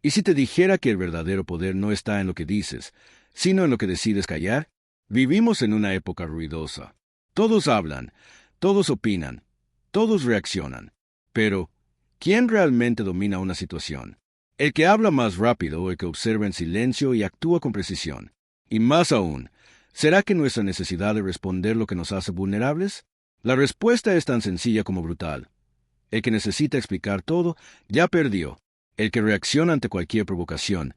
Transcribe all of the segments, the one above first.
¿Y si te dijera que el verdadero poder no está en lo que dices, sino en lo que decides callar? Vivimos en una época ruidosa. Todos hablan, todos opinan, todos reaccionan. Pero, ¿quién realmente domina una situación? El que habla más rápido o el que observa en silencio y actúa con precisión. Y más aún, ¿será que nuestra necesidad de responder lo que nos hace vulnerables? La respuesta es tan sencilla como brutal. El que necesita explicar todo ya perdió. El que reacciona ante cualquier provocación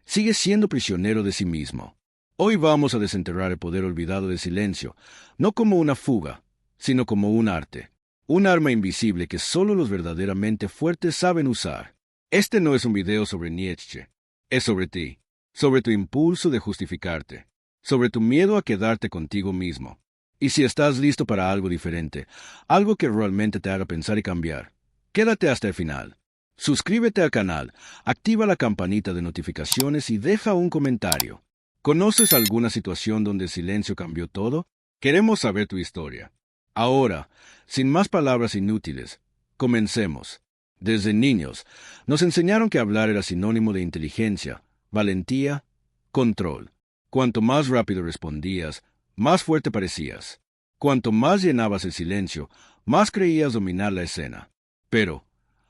sigue siendo prisionero de sí mismo. Hoy vamos a desenterrar el poder olvidado del silencio, no como una fuga, sino como un arte. Un arma invisible que solo los verdaderamente fuertes saben usar. Este no es un video sobre Nietzsche. Es sobre ti. Sobre tu impulso de justificarte. Sobre tu miedo a quedarte contigo mismo. Y si estás listo para algo diferente, algo que realmente te haga pensar y cambiar, quédate hasta el final. Suscríbete al canal, activa la campanita de notificaciones y deja un comentario. ¿Conoces alguna situación donde el silencio cambió todo? Queremos saber tu historia. Ahora, sin más palabras inútiles, comencemos. Desde niños, nos enseñaron que hablar era sinónimo de inteligencia, valentía, control. Cuanto más rápido respondías, más fuerte parecías. Cuanto más llenabas el silencio, más creías dominar la escena. Pero,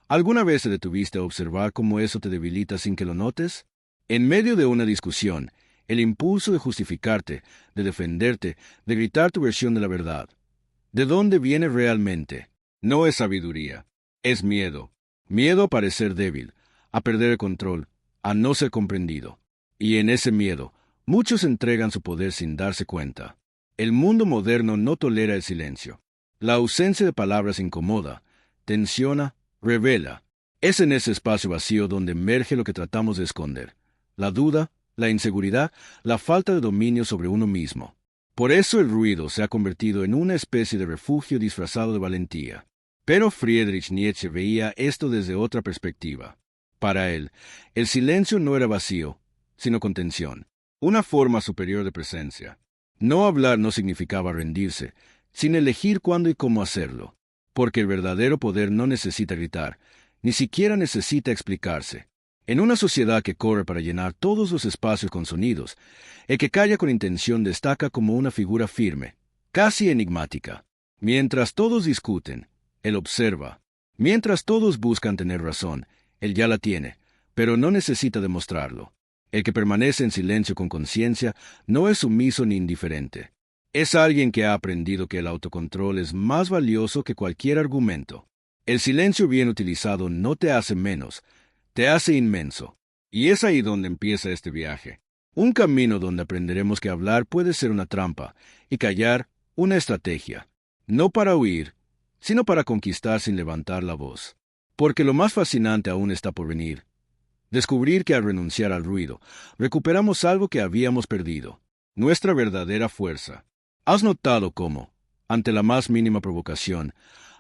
¿alguna vez te detuviste a observar cómo eso te debilita sin que lo notes? En medio de una discusión, el impulso de justificarte, de defenderte, de gritar tu versión de la verdad. ¿De dónde viene realmente? No es sabiduría, es miedo. Miedo a parecer débil, a perder el control, a no ser comprendido. Y en ese miedo, muchos entregan su poder sin darse cuenta. El mundo moderno no tolera el silencio. La ausencia de palabras incomoda, tensiona, revela. Es en ese espacio vacío donde emerge lo que tratamos de esconder. La duda, la inseguridad, la falta de dominio sobre uno mismo. Por eso el ruido se ha convertido en una especie de refugio disfrazado de valentía. Pero Friedrich Nietzsche veía esto desde otra perspectiva. Para él, el silencio no era vacío, sino contención, una forma superior de presencia. No hablar no significaba rendirse, sin elegir cuándo y cómo hacerlo, porque el verdadero poder no necesita gritar, ni siquiera necesita explicarse. En una sociedad que corre para llenar todos los espacios con sonidos, el que calla con intención destaca como una figura firme, casi enigmática. Mientras todos discuten, él observa. Mientras todos buscan tener razón, él ya la tiene, pero no necesita demostrarlo. El que permanece en silencio con conciencia no es sumiso ni indiferente. Es alguien que ha aprendido que el autocontrol es más valioso que cualquier argumento. El silencio bien utilizado no te hace menos, te hace inmenso. Y es ahí donde empieza este viaje. Un camino donde aprenderemos que hablar puede ser una trampa y callar una estrategia. No para huir, sino para conquistar sin levantar la voz. Porque lo más fascinante aún está por venir. Descubrir que al renunciar al ruido, recuperamos algo que habíamos perdido, nuestra verdadera fuerza. ¿Has notado cómo, ante la más mínima provocación,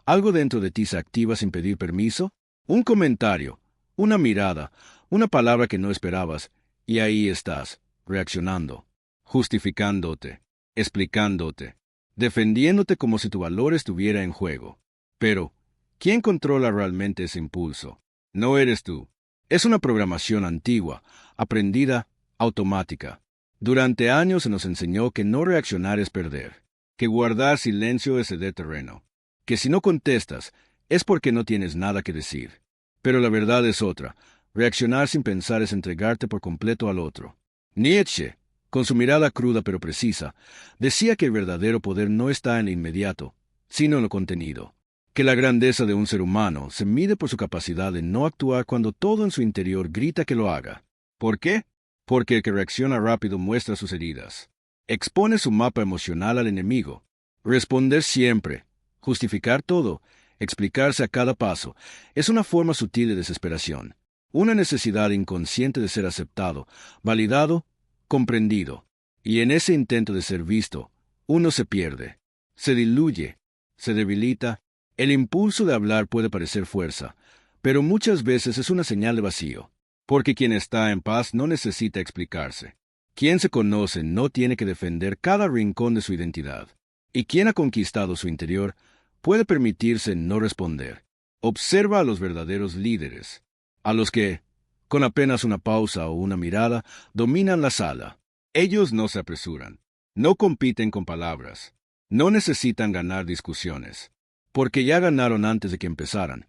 algo dentro de ti se activa sin pedir permiso? Un comentario, una mirada, una palabra que no esperabas, y ahí estás, reaccionando, justificándote, explicándote, defendiéndote como si tu valor estuviera en juego. Pero, ¿quién controla realmente ese impulso? No eres tú. Es una programación antigua, aprendida, automática. Durante años se nos enseñó que no reaccionar es perder, que guardar silencio es ceder terreno, que si no contestas es porque no tienes nada que decir. Pero la verdad es otra. Reaccionar sin pensar es entregarte por completo al otro. Nietzsche, con su mirada cruda pero precisa, decía que el verdadero poder no está en lo inmediato, sino en lo contenido. Que la grandeza de un ser humano se mide por su capacidad de no actuar cuando todo en su interior grita que lo haga. ¿Por qué? Porque el que reacciona rápido muestra sus heridas. Expone su mapa emocional al enemigo. Responder siempre, justificar todo, explicarse a cada paso, es una forma sutil de desesperación. Una necesidad inconsciente de ser aceptado, validado, comprendido. Y en ese intento de ser visto, uno se pierde, se diluye, se debilita. El impulso de hablar puede parecer fuerza, pero muchas veces es una señal de vacío, porque quien está en paz no necesita explicarse. Quien se conoce no tiene que defender cada rincón de su identidad, y quien ha conquistado su interior puede permitirse no responder. Observa a los verdaderos líderes, a los que, Con apenas una pausa o una mirada, dominan la sala. Ellos no se apresuran, no compiten con palabras, no necesitan ganar discusiones, porque ya ganaron antes de que empezaran.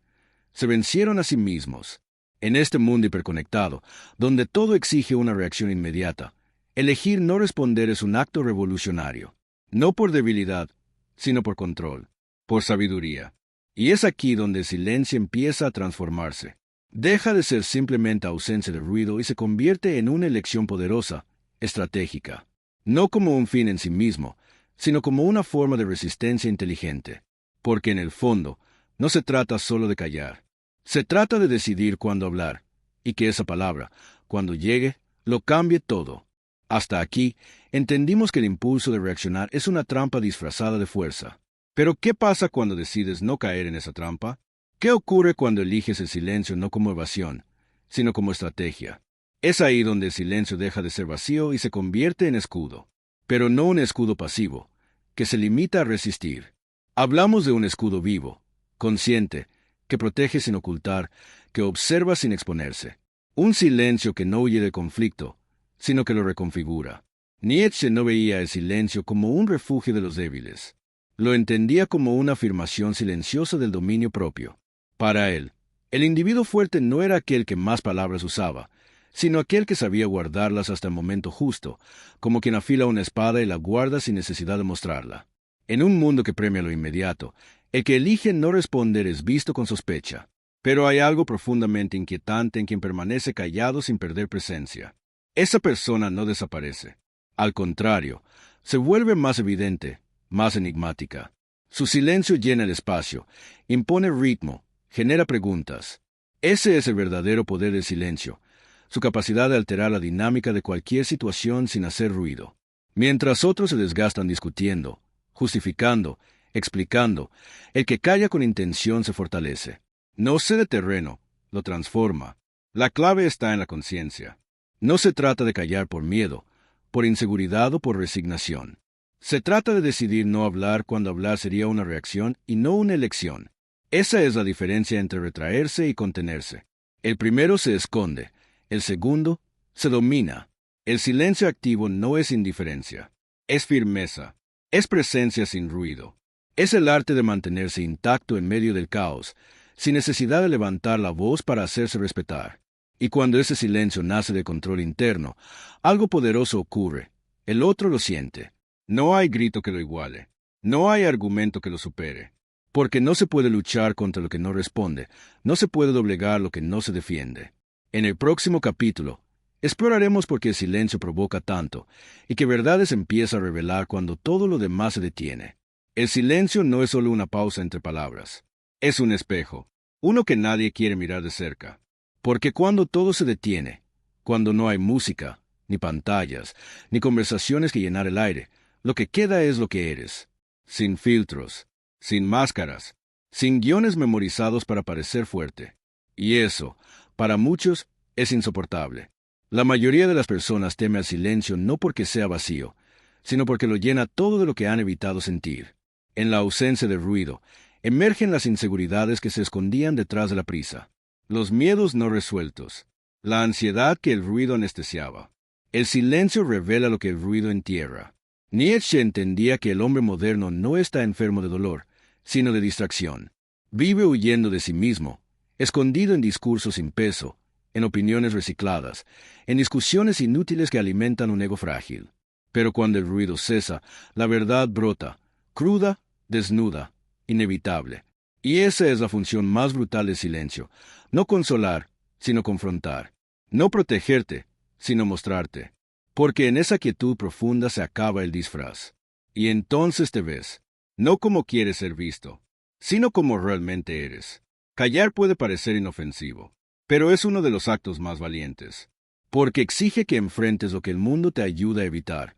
Se vencieron a sí mismos. En este mundo hiperconectado, donde todo exige una reacción inmediata, elegir no responder es un acto revolucionario, no por debilidad, sino por control, por sabiduría. Y es aquí donde el silencio empieza a transformarse. Deja de ser simplemente ausencia de ruido y se convierte en una elección poderosa, estratégica, no como un fin en sí mismo, sino como una forma de resistencia inteligente. Porque en el fondo, no se trata solo de callar. Se trata de decidir cuándo hablar, y que esa palabra, cuando llegue, lo cambie todo. Hasta aquí, entendimos que el impulso de reaccionar es una trampa disfrazada de fuerza. Pero ¿qué pasa cuando decides no caer en esa trampa? ¿Qué ocurre cuando eliges el silencio no como evasión, sino como estrategia? Es ahí donde el silencio deja de ser vacío y se convierte en escudo. Pero no un escudo pasivo, que se limita a resistir. Hablamos de un escudo vivo, consciente, que protege sin ocultar, que observa sin exponerse. Un silencio que no huye del conflicto, sino que lo reconfigura. Nietzsche no veía el silencio como un refugio de los débiles. Lo entendía como una afirmación silenciosa del dominio propio. Para él, el individuo fuerte no era aquel que más palabras usaba, sino aquel que sabía guardarlas hasta el momento justo, como quien afila una espada y la guarda sin necesidad de mostrarla. En un mundo que premia lo inmediato, el que elige no responder es visto con sospecha. Pero hay algo profundamente inquietante en quien permanece callado sin perder presencia. Esa persona no desaparece. Al contrario, se vuelve más evidente, más enigmática. Su silencio llena el espacio, impone ritmo, genera preguntas. Ese es el verdadero poder del silencio, su capacidad de alterar la dinámica de cualquier situación sin hacer ruido. Mientras otros se desgastan discutiendo, justificando, explicando, el que calla con intención se fortalece. No cede terreno, lo transforma. La clave está en la conciencia. No se trata de callar por miedo, por inseguridad o por resignación. Se trata de decidir no hablar cuando hablar sería una reacción y no una elección. Esa es la diferencia entre retraerse y contenerse. El primero se esconde, el segundo se domina. El silencio activo no es indiferencia, es firmeza, es presencia sin ruido. Es el arte de mantenerse intacto en medio del caos, sin necesidad de levantar la voz para hacerse respetar. Y cuando ese silencio nace de control interno, algo poderoso ocurre. El otro lo siente. No hay grito que lo iguale. No hay argumento que lo supere. Porque no se puede luchar contra lo que no responde. No se puede doblegar lo que no se defiende. En el próximo capítulo, exploraremos por qué el silencio provoca tanto y qué verdades empieza a revelar cuando todo lo demás se detiene. El silencio no es solo una pausa entre palabras. Es un espejo, uno que nadie quiere mirar de cerca. Porque cuando todo se detiene, cuando no hay música, ni pantallas, ni conversaciones que llenar el aire, lo que queda es lo que eres, sin filtros, sin máscaras, sin guiones memorizados para parecer fuerte. Y eso, para muchos, es insoportable. La mayoría de las personas teme al silencio no porque sea vacío, sino porque lo llena todo de lo que han evitado sentir. En la ausencia de ruido, emergen las inseguridades que se escondían detrás de la prisa, los miedos no resueltos, la ansiedad que el ruido anestesiaba. El silencio revela lo que el ruido entierra. Nietzsche entendía que el hombre moderno no está enfermo de dolor, sino de distracción. Vive huyendo de sí mismo, escondido en discursos sin peso, en opiniones recicladas, en discusiones inútiles que alimentan un ego frágil. Pero cuando el ruido cesa, la verdad brota, cruda, desnuda, inevitable. Y esa es la función más brutal del silencio. No consolar, sino confrontar. No protegerte, sino mostrarte. Porque en esa quietud profunda se acaba el disfraz. Y entonces te ves, no como quieres ser visto, sino como realmente eres. Callar puede parecer inofensivo, pero es uno de los actos más valientes. Porque exige que enfrentes lo que el mundo te ayuda a evitar.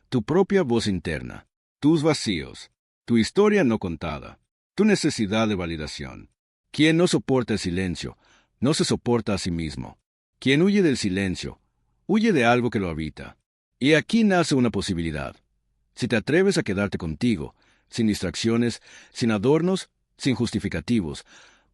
Tu propia voz interna, tus vacíos, tu historia no contada, tu necesidad de validación. Quien no soporta el silencio, no se soporta a sí mismo. Quien huye del silencio, huye de algo que lo habita. Y aquí nace una posibilidad. Si te atreves a quedarte contigo, sin distracciones, sin adornos, sin justificativos,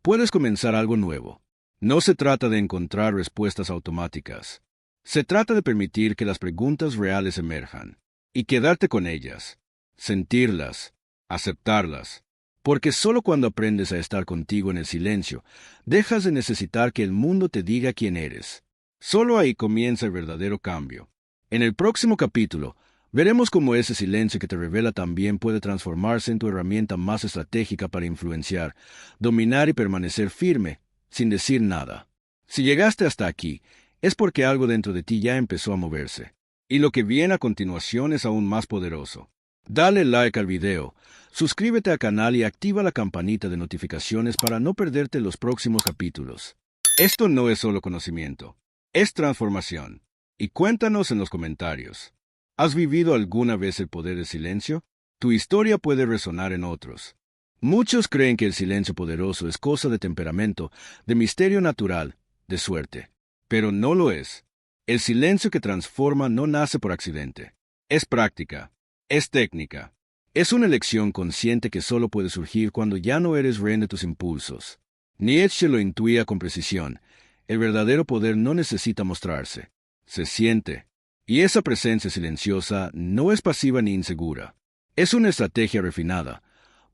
puedes comenzar algo nuevo. No se trata de encontrar respuestas automáticas. Se trata de permitir que las preguntas reales emerjan y quedarte con ellas, sentirlas, aceptarlas. Porque solo cuando aprendes a estar contigo en el silencio, dejas de necesitar que el mundo te diga quién eres. Solo ahí comienza el verdadero cambio. En el próximo capítulo, veremos cómo ese silencio que te revela también puede transformarse en tu herramienta más estratégica para influenciar, dominar y permanecer firme, sin decir nada. Si llegaste hasta aquí, es porque algo dentro de ti ya empezó a moverse. Y lo que viene a continuación es aún más poderoso. Dale like al video, suscríbete al canal y activa la campanita de notificaciones para no perderte los próximos capítulos. Esto no es solo conocimiento, es transformación. Y cuéntanos en los comentarios. ¿Has vivido alguna vez el poder del silencio? Tu historia puede resonar en otros. Muchos creen que el silencio poderoso es cosa de temperamento, de misterio natural, de suerte. Pero no lo es. El silencio que transforma no nace por accidente. Es práctica. Es técnica. Es una elección consciente que solo puede surgir cuando ya no eres rehén de tus impulsos. Nietzsche lo intuía con precisión. El verdadero poder no necesita mostrarse. Se siente. Y esa presencia silenciosa no es pasiva ni insegura. Es una estrategia refinada,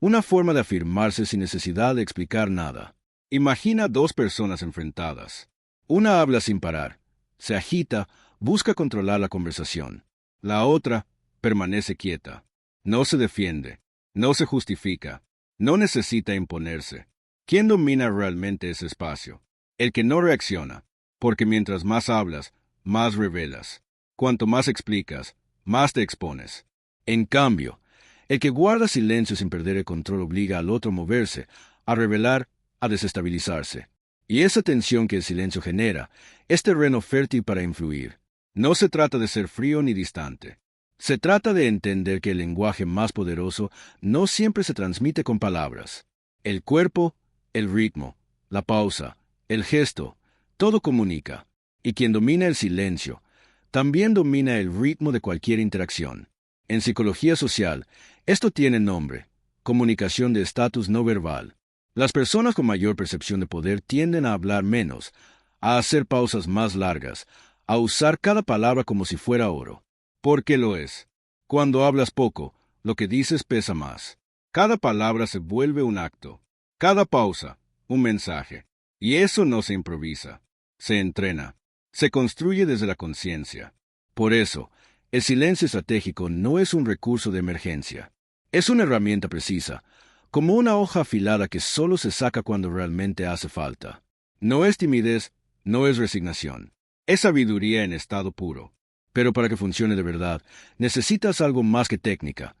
una forma de afirmarse sin necesidad de explicar nada. Imagina dos personas enfrentadas. Una habla sin parar, se agita, busca controlar la conversación. La otra permanece quieta. No se defiende, no se justifica, no necesita imponerse. ¿Quién domina realmente ese espacio? El que no reacciona, porque mientras más hablas, más revelas. Cuanto más explicas, más te expones. En cambio, el que guarda silencio sin perder el control obliga al otro a moverse, a revelar, a desestabilizarse. Y esa tensión que el silencio genera es terreno fértil para influir. No se trata de ser frío ni distante. Se trata de entender que el lenguaje más poderoso no siempre se transmite con palabras. El cuerpo, el ritmo, la pausa, el gesto, todo comunica. Y quien domina el silencio, también domina el ritmo de cualquier interacción. En psicología social, esto tiene nombre: comunicación de estatus no verbal. Las personas con mayor percepción de poder tienden a hablar menos, a hacer pausas más largas, a usar cada palabra como si fuera oro. Porque lo es. Cuando hablas poco, lo que dices pesa más. Cada palabra se vuelve un acto. Cada pausa, un mensaje. Y eso no se improvisa. Se entrena. Se construye desde la conciencia. Por eso, el silencio estratégico no es un recurso de emergencia. Es una herramienta precisa, como una hoja afilada que solo se saca cuando realmente hace falta. No es timidez, no es resignación. Es sabiduría en estado puro. Pero para que funcione de verdad, necesitas algo más que técnica.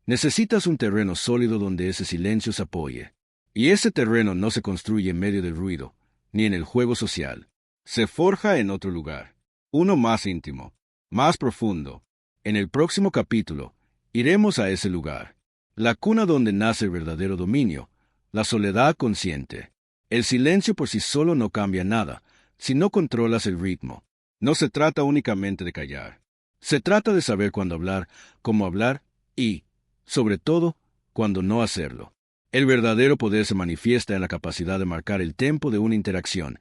Necesitas un terreno sólido donde ese silencio se apoye. Y ese terreno no se construye en medio del ruido, ni en el juego social. Se forja en otro lugar, uno más íntimo, más profundo. En el próximo capítulo, iremos a ese lugar, la cuna donde nace el verdadero dominio, la soledad consciente. El silencio por sí solo no cambia nada, si no controlas el ritmo. No se trata únicamente de callar. Se trata de saber cuándo hablar, cómo hablar y, sobre todo, cuándo no hacerlo. El verdadero poder se manifiesta en la capacidad de marcar el tempo de una interacción,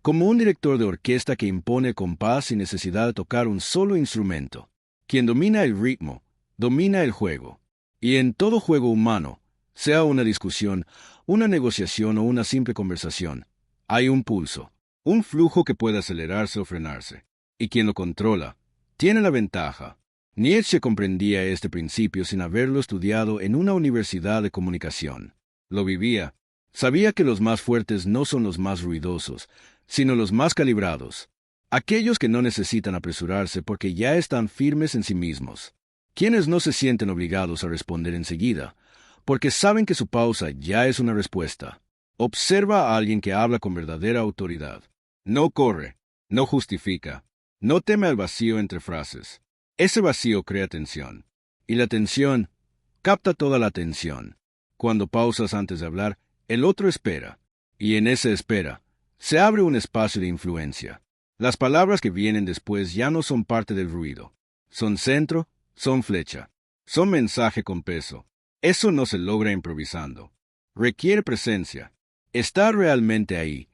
como un director de orquesta que impone el compás sin necesidad de tocar un solo instrumento. Quien domina el ritmo, domina el juego. Y en todo juego humano, sea una discusión, una negociación o una simple conversación, hay un pulso. Un flujo que puede acelerarse o frenarse. Y quien lo controla, tiene la ventaja. Nietzsche comprendía este principio sin haberlo estudiado en una universidad de comunicación. Lo vivía. Sabía que los más fuertes no son los más ruidosos, sino los más calibrados. Aquellos que no necesitan apresurarse porque ya están firmes en sí mismos. Quienes no se sienten obligados a responder enseguida, porque saben que su pausa ya es una respuesta. Observa a alguien que habla con verdadera autoridad. No corre, no justifica, no teme al vacío entre frases. Ese vacío crea tensión. Y la tensión capta toda la atención. Cuando pausas antes de hablar, el otro espera. Y en esa espera, se abre un espacio de influencia. Las palabras que vienen después ya no son parte del ruido. Son centro, son flecha, son mensaje con peso. Eso no se logra improvisando. Requiere presencia. Estar realmente ahí,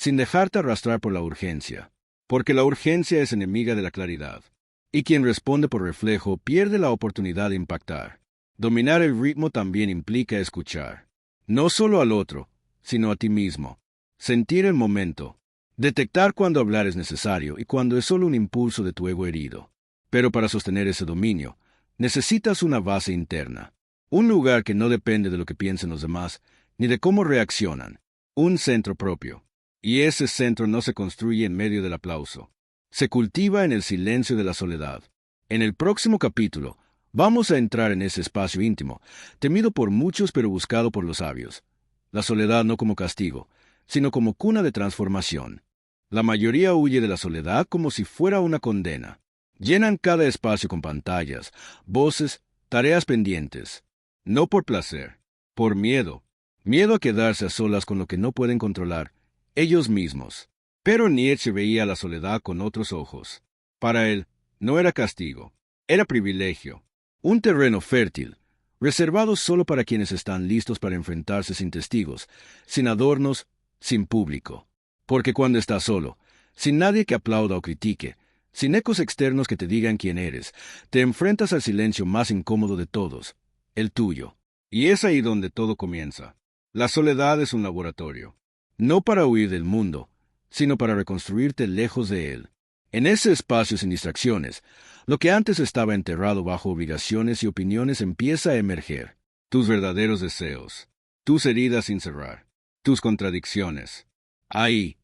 sin dejarte arrastrar por la urgencia, porque la urgencia es enemiga de la claridad, y quien responde por reflejo pierde la oportunidad de impactar. Dominar el ritmo también implica escuchar, no solo al otro, sino a ti mismo, sentir el momento, detectar cuando hablar es necesario y cuando es solo un impulso de tu ego herido. Pero para sostener ese dominio, necesitas una base interna, un lugar que no depende de lo que piensen los demás, ni de cómo reaccionan, un centro propio. Y ese centro no se construye en medio del aplauso, se cultiva en el silencio de la soledad. En el próximo capítulo, vamos a entrar en ese espacio íntimo, temido por muchos pero buscado por los sabios. La soledad no como castigo, sino como cuna de transformación. La mayoría huye de la soledad como si fuera una condena. Llenan cada espacio con pantallas, voces, tareas pendientes. No por placer, por miedo. Miedo a quedarse a solas con lo que no pueden controlar, ellos mismos. Pero Nietzsche veía la soledad con otros ojos. Para él, no era castigo, era privilegio. Un terreno fértil, reservado solo para quienes están listos para enfrentarse sin testigos, sin adornos, sin público. Porque cuando estás solo, sin nadie que aplauda o critique, sin ecos externos que te digan quién eres, te enfrentas al silencio más incómodo de todos, el tuyo. Y es ahí donde todo comienza. La soledad es un laboratorio, no para huir del mundo, sino para reconstruirte lejos de él. En ese espacio sin distracciones, lo que antes estaba enterrado bajo obligaciones y opiniones empieza a emerger. Tus verdaderos deseos, tus heridas sin cerrar, tus contradicciones. Ahí,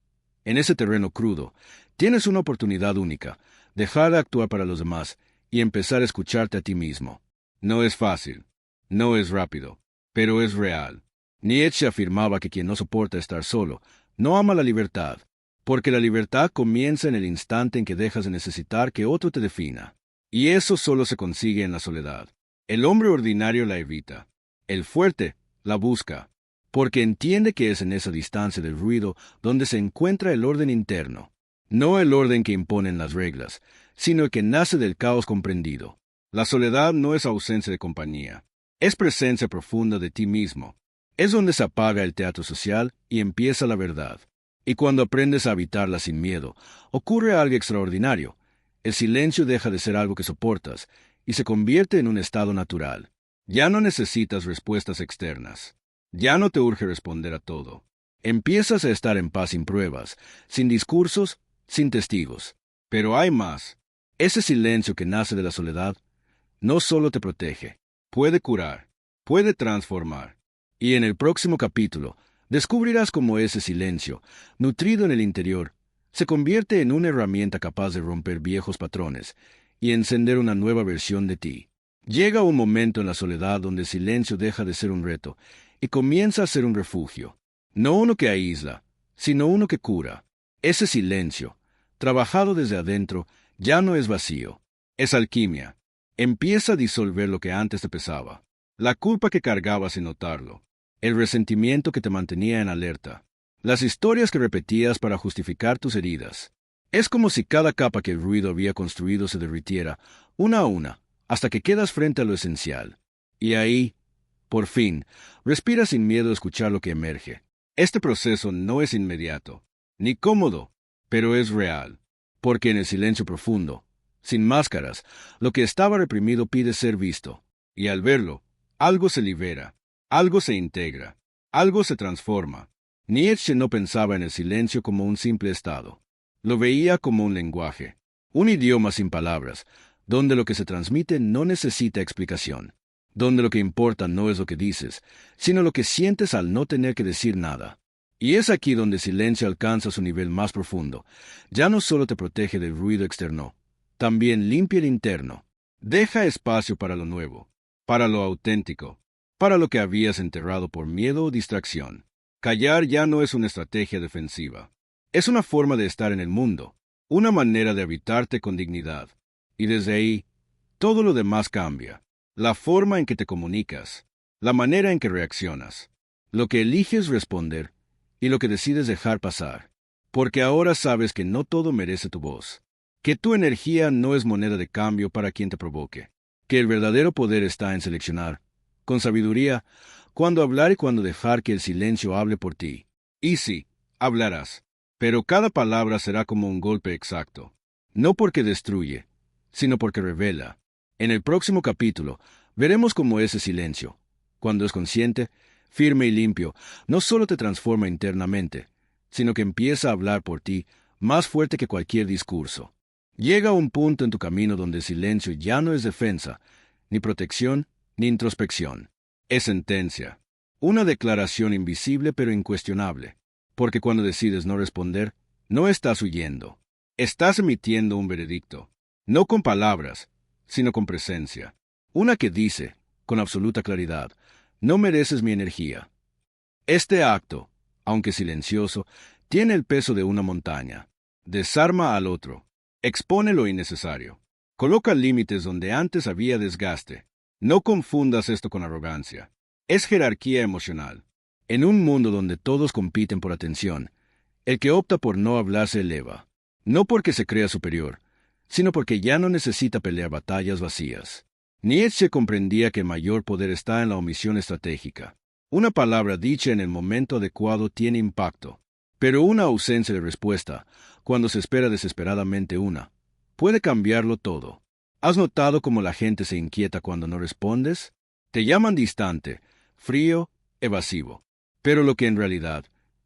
en ese terreno crudo, tienes una oportunidad única, dejar de actuar para los demás y empezar a escucharte a ti mismo. No es fácil, no es rápido, pero es real. Nietzsche afirmaba que quien no soporta estar solo, no ama la libertad, porque la libertad comienza en el instante en que dejas de necesitar que otro te defina. Y eso solo se consigue en la soledad. El hombre ordinario la evita. El fuerte la busca, porque entiende que es en esa distancia del ruido donde se encuentra el orden interno. No el orden que imponen las reglas, sino el que nace del caos comprendido. La soledad no es ausencia de compañía, es presencia profunda de ti mismo. Es donde se apaga el teatro social y empieza la verdad. Y cuando aprendes a habitarla sin miedo, ocurre algo extraordinario. El silencio deja de ser algo que soportas y se convierte en un estado natural. Ya no necesitas respuestas externas. Ya no te urge responder a todo. Empiezas a estar en paz sin pruebas, sin discursos, sin testigos. Pero hay más. Ese silencio que nace de la soledad no solo te protege, puede curar, puede transformar. Y en el próximo capítulo, descubrirás cómo ese silencio, nutrido en el interior, se convierte en una herramienta capaz de romper viejos patrones y encender una nueva versión de ti. Llega un momento en la soledad donde el silencio deja de ser un reto y comienza a ser un refugio. No uno que aísla, sino uno que cura. Ese silencio, trabajado desde adentro, ya no es vacío. Es alquimia. Empieza a disolver lo que antes te pesaba. La culpa que cargabas sin notarlo. El resentimiento que te mantenía en alerta. Las historias que repetías para justificar tus heridas. Es como si cada capa que el ruido había construido se derritiera, una a una, hasta que quedas frente a lo esencial. Y ahí, por fin, respiras sin miedo a escuchar lo que emerge. Este proceso no es inmediato, ni cómodo, pero es real, porque en el silencio profundo, sin máscaras, lo que estaba reprimido pide ser visto, y al verlo, algo se libera, algo se integra, algo se transforma. Nietzsche no pensaba en el silencio como un simple estado, lo veía como un lenguaje, un idioma sin palabras, donde lo que se transmite no necesita explicación, donde lo que importa no es lo que dices, sino lo que sientes al no tener que decir nada. Y es aquí donde el silencio alcanza su nivel más profundo. Ya no solo te protege del ruido externo, también limpia el interno. Deja espacio para lo nuevo, para lo auténtico, para lo que habías enterrado por miedo o distracción. Callar ya no es una estrategia defensiva. Es una forma de estar en el mundo, una manera de habitarte con dignidad. Y desde ahí, todo lo demás cambia. La forma en que te comunicas, la manera en que reaccionas, lo que eliges responder y lo que decides dejar pasar. Porque ahora sabes que no todo merece tu voz, que tu energía no es moneda de cambio para quien te provoque, que el verdadero poder está en seleccionar, con sabiduría, cuándo hablar y cuándo dejar que el silencio hable por ti. Y sí, hablarás. pero cada palabra será como un golpe exacto, no porque destruye, sino porque revela. En el próximo capítulo, veremos cómo ese silencio, cuando es consciente, firme y limpio, no solo te transforma internamente, sino que empieza a hablar por ti más fuerte que cualquier discurso. Llega a un punto en tu camino donde el silencio ya no es defensa, ni protección, ni introspección. Es sentencia. Una declaración invisible pero incuestionable. Porque cuando decides no responder, no estás huyendo. Estás emitiendo un veredicto. No con palabras, sino con presencia. Una que dice, con absoluta claridad, no mereces mi energía. Este acto, aunque silencioso, tiene el peso de una montaña. Desarma al otro. Expone lo innecesario. Coloca límites donde antes había desgaste. No confundas esto con arrogancia. Es jerarquía emocional. En un mundo donde todos compiten por atención, el que opta por no hablar se eleva. No porque se crea superior, sino porque ya no necesita pelear batallas vacías. Nietzsche comprendía que el mayor poder está en la omisión estratégica. Una palabra dicha en el momento adecuado tiene impacto, pero una ausencia de respuesta, cuando se espera desesperadamente una, puede cambiarlo todo. ¿Has notado cómo la gente se inquieta cuando no respondes? Te llaman distante, frío, evasivo. Pero lo que en realidad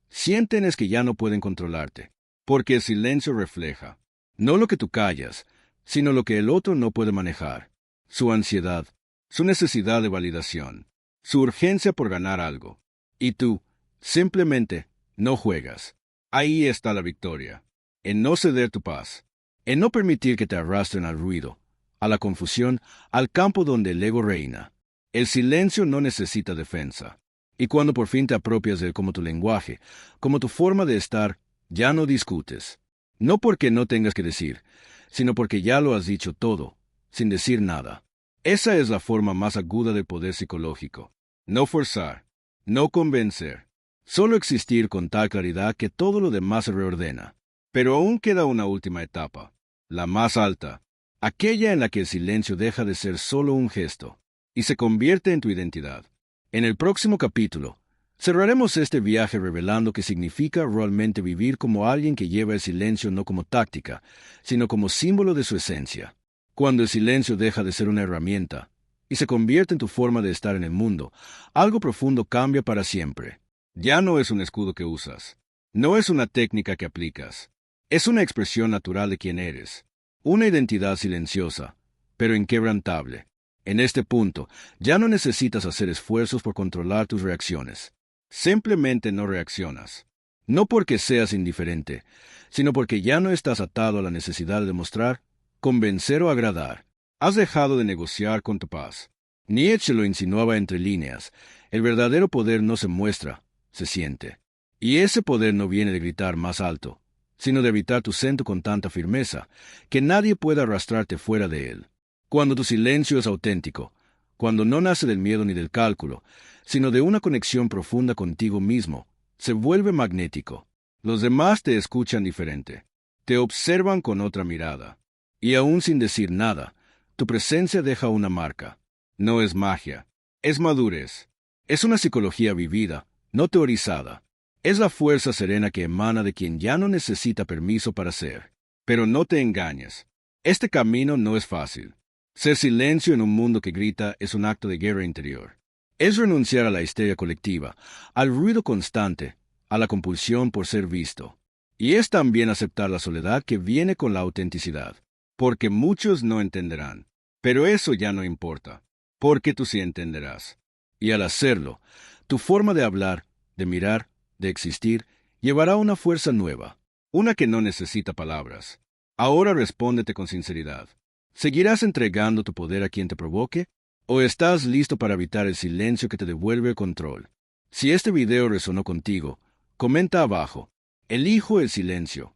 sienten es que ya no pueden controlarte, porque el silencio refleja, no lo que tú callas, sino lo que el otro no puede manejar. Su ansiedad, su necesidad de validación, su urgencia por ganar algo. Y tú, simplemente, no juegas. Ahí está la victoria. En no ceder tu paz. En no permitir que te arrastren al ruido, a la confusión, al campo donde el ego reina. El silencio no necesita defensa. Y cuando por fin te apropias de él como tu lenguaje, como tu forma de estar, ya no discutes. No porque no tengas que decir, sino porque ya lo has dicho todo, sin decir nada. Esa es la forma más aguda del poder psicológico. No forzar, no convencer, solo existir con tal claridad que todo lo demás se reordena. Pero aún queda una última etapa, la más alta, aquella en la que el silencio deja de ser solo un gesto y se convierte en tu identidad. En el próximo capítulo, cerraremos este viaje revelando qué significa realmente vivir como alguien que lleva el silencio no como táctica, sino como símbolo de su esencia. Cuando el silencio deja de ser una herramienta y se convierte en tu forma de estar en el mundo, algo profundo cambia para siempre. Ya no es un escudo que usas, no es una técnica que aplicas, es una expresión natural de quién eres, una identidad silenciosa, pero inquebrantable. En este punto, ya no necesitas hacer esfuerzos por controlar tus reacciones. Simplemente no reaccionas. No porque seas indiferente, sino porque ya no estás atado a la necesidad de demostrar, convencer o agradar. Has dejado de negociar con tu paz. Nietzsche lo insinuaba entre líneas. El verdadero poder no se muestra, se siente. Y ese poder no viene de gritar más alto, sino de evitar tu centro con tanta firmeza, que nadie pueda arrastrarte fuera de él. Cuando tu silencio es auténtico, cuando no nace del miedo ni del cálculo, sino de una conexión profunda contigo mismo, se vuelve magnético. Los demás te escuchan diferente, te observan con otra mirada, y aún sin decir nada, tu presencia deja una marca. No es magia, es madurez, es una psicología vivida, no teorizada. Es la fuerza serena que emana de quien ya no necesita permiso para ser. Pero no te engañes, este camino no es fácil. Ser silencio en un mundo que grita es un acto de guerra interior. Es renunciar a la histeria colectiva, al ruido constante, a la compulsión por ser visto. Y es también aceptar la soledad que viene con la autenticidad. Porque muchos no entenderán. Pero eso ya no importa, porque tú sí entenderás. Y al hacerlo, tu forma de hablar, de mirar, de existir, llevará una fuerza nueva, una que no necesita palabras. Ahora respóndete con sinceridad. ¿Seguirás entregando tu poder a quien te provoque? ¿O estás listo para evitar el silencio que te devuelve el control? Si este video resonó contigo, comenta abajo. Elijo el silencio.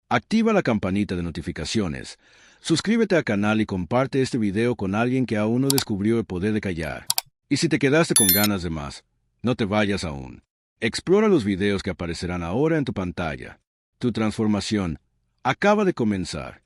Activa la campanita de notificaciones. Suscríbete al canal y comparte este video con alguien que aún no descubrió el poder de callar. Y si te quedaste con ganas de más, no te vayas aún. Explora los videos que aparecerán ahora en tu pantalla. Tu transformación acaba de comenzar.